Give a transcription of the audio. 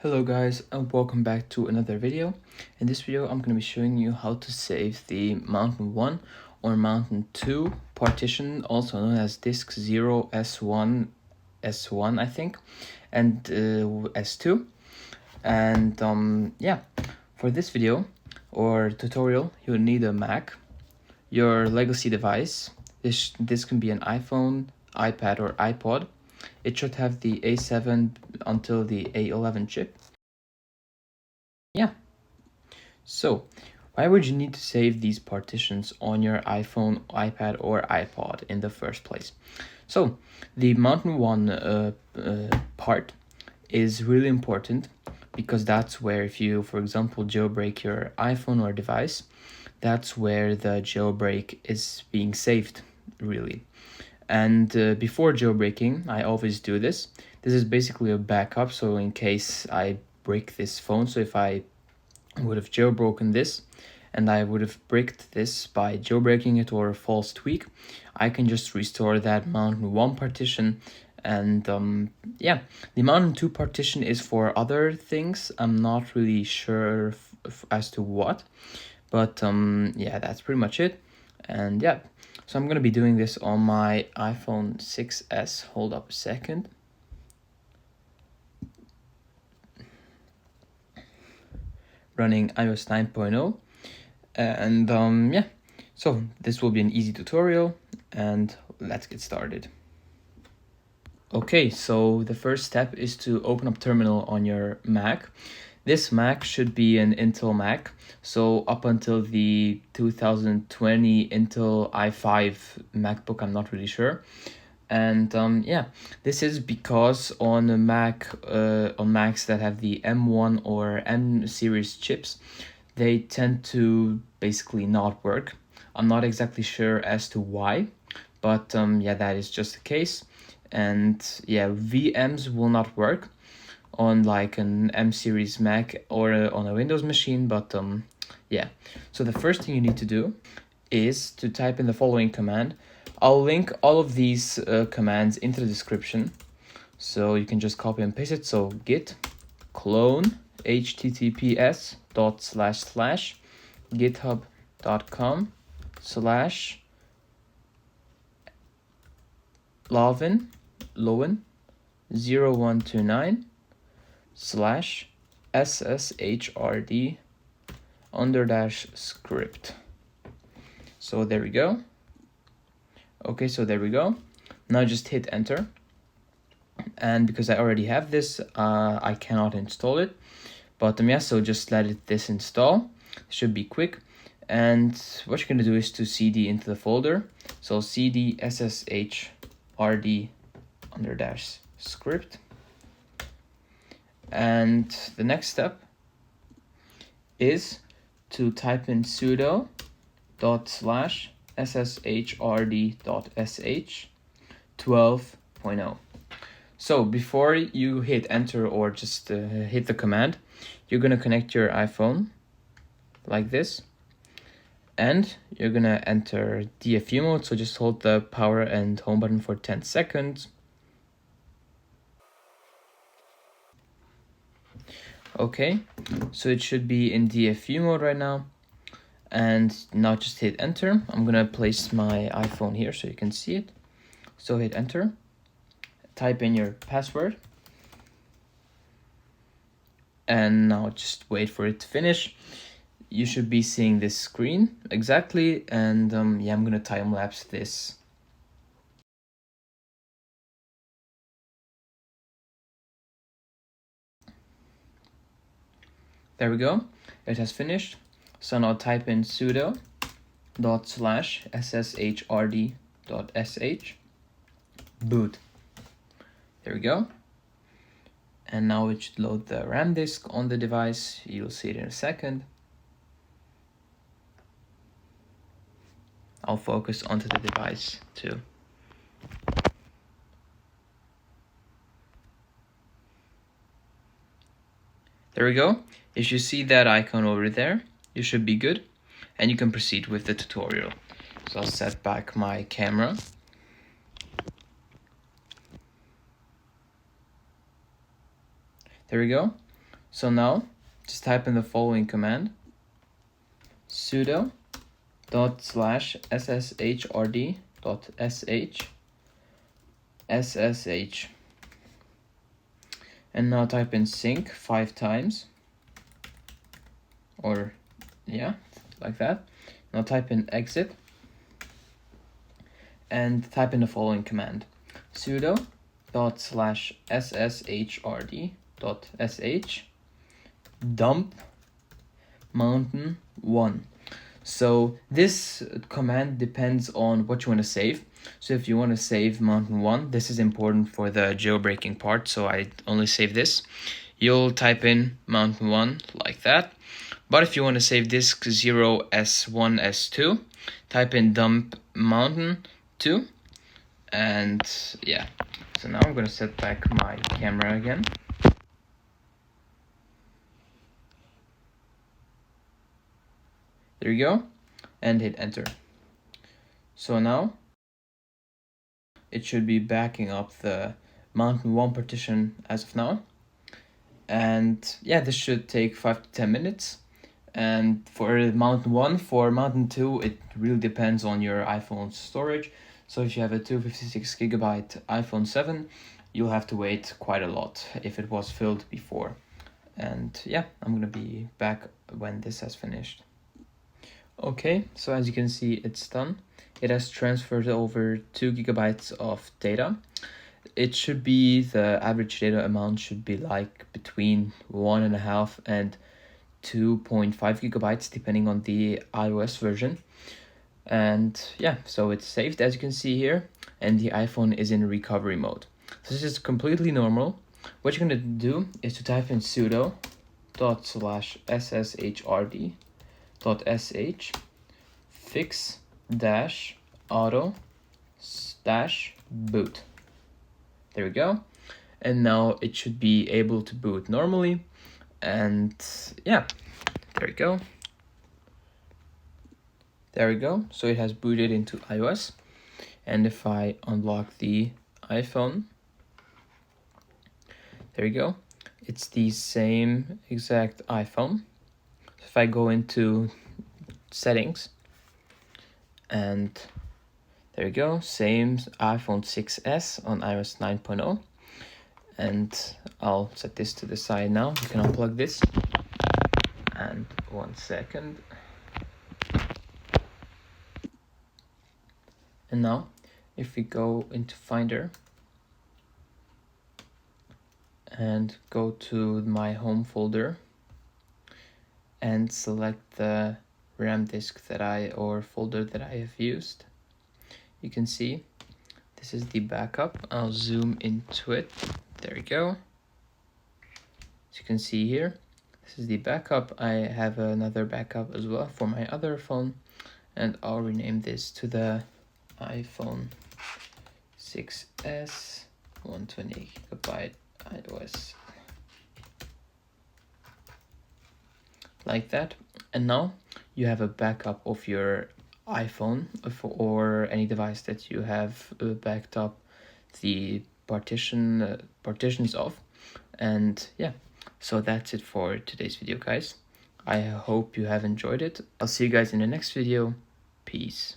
Hello guys, and welcome back to another video. In this video I'm going to be showing you how to save the Mountain 1 or Mountain 2 partition, also known as disk 0, S1, I think, and S2. And yeah, for this video or tutorial you'll need a Mac, your legacy device. This can be an iPhone, iPad or iPod. It should have the A7 until the A11 chip. Yeah, so why would you need to save these partitions on your iPhone, iPad or iPod in the first place? So the Mountain 1 part is really important because that's where, if you, for example, jailbreak your iPhone or device, that's where the jailbreak is being saved, really. And before jailbreaking, I always do this. This is basically a backup, so in case I break this phone, so if I would have jailbroken this and I would have bricked this by jailbreaking it or a false tweak, I can just restore that Mountain 1 partition. And yeah, the Mountain 2 partition is for other things. I'm not really sure as to what, but yeah, that's pretty much it. And yeah, so I'm gonna be doing this on my iPhone 6s. Hold up a second. Running iOS 9.0, and yeah, so this will be an easy tutorial, and let's get started. Okay, so the first step is to open up Terminal on your Mac. This Mac should be an Intel Mac, so up until the 2020 Intel i5 MacBook, I'm not really sure. And yeah, this is because on a Mac, on Macs that have the M1 or M series chips, they tend to basically not work. I'm not exactly sure as to why, but yeah, that is just the case. And yeah, VMs will not work on like an M series Mac or on a Windows machine, but yeah. So the first thing you need to do is to type in the following command. I'll link all of these commands into the description, so you can just copy and paste it. So git clone https://github.com/lovin0129/sshrd_script. So there we go. Okay, so there we go. Now just hit enter. And because I already have this, I cannot install it. But yeah, so just let this install. It should be quick. And what you're gonna do is to cd into the folder. So cd sshrd_script. And the next step is to type in sudo /sshrd.sh 12.0. So before you hit enter or just hit the command, you're going to connect your iPhone like this, and you're going to enter DFU mode. So just hold the power and home button for 10 seconds. Okay, so it should be in DFU mode right now. And now just hit enter. I'm gonna place my iPhone here so you can see it. So hit enter, type in your password, and now just wait for it to finish. You should be seeing this screen exactly, and yeah, I'm gonna time lapse this. There we go, it has finished. So now type in sudo /sshrd.sh boot. There we go. And now it should load the ramdisk on the device. You'll see it in a second. I'll focus onto the device too. There we go. If you see that icon over there, you should be good, and you can proceed with the tutorial. So I'll set back my camera. There we go. So now just type in the following command: sudo //sshrd.sh and now type in sync 5 times, or yeah, like that. Now type in exit and type in the following command: sudo //sshrd.sh dump mountain 1. So this command depends on what you want to save. So if you want to save mountain 1, this is important for the jailbreaking part, so I only save this. You'll type in mountain 1 like that. But if you want to save disk 0 s1 s2, type in dump mountain 2. And yeah, so now I'm going to set back my camera again. There you go, and hit enter. So now it should be backing up the mountain 1 partition as of now. And yeah, this should take 5 to 10 minutes. And for mountain 1, for mountain 2, it really depends on your iPhone's storage. So if you have a 256GB iPhone 7, you'll have to wait quite a lot if it was filled before. And yeah, I'm gonna be back when this has finished. Okay, so as you can see, it's done. It has transferred over 2GB of data. It should be, the average data amount should be like between 1.5 and 2.5GB depending on the iOS version. And yeah, so it's saved as you can see here, and the iPhone is in recovery mode. So this is completely normal. What you're gonna do is to type in sudo //sshrd.sh fix -auto -boot. There we go. And now it should be able to boot normally. And yeah, there we go. There we go. So it has booted into iOS. And if I unlock the iPhone, there you go. It's the same exact iPhone. So if I go into settings, and there you go, same iPhone 6s on iOS 9.0. And I'll set this to the side now. You can unplug this. And 1 second. And now, if we go into Finder and go to my home folder and select the ramdisk folder that I have used, you can see this is the backup. I'll zoom into it. There we go. As you can see here, this is the backup. I have another backup as well for my other phone, and I'll rename this to the iPhone 6s 128GB iOS, like that. And now you have a backup of your iPhone or any device that you have backed up the partitions of. And yeah, so that's it for today's video, guys. I hope you have enjoyed it. I'll see you guys in the next video. Peace.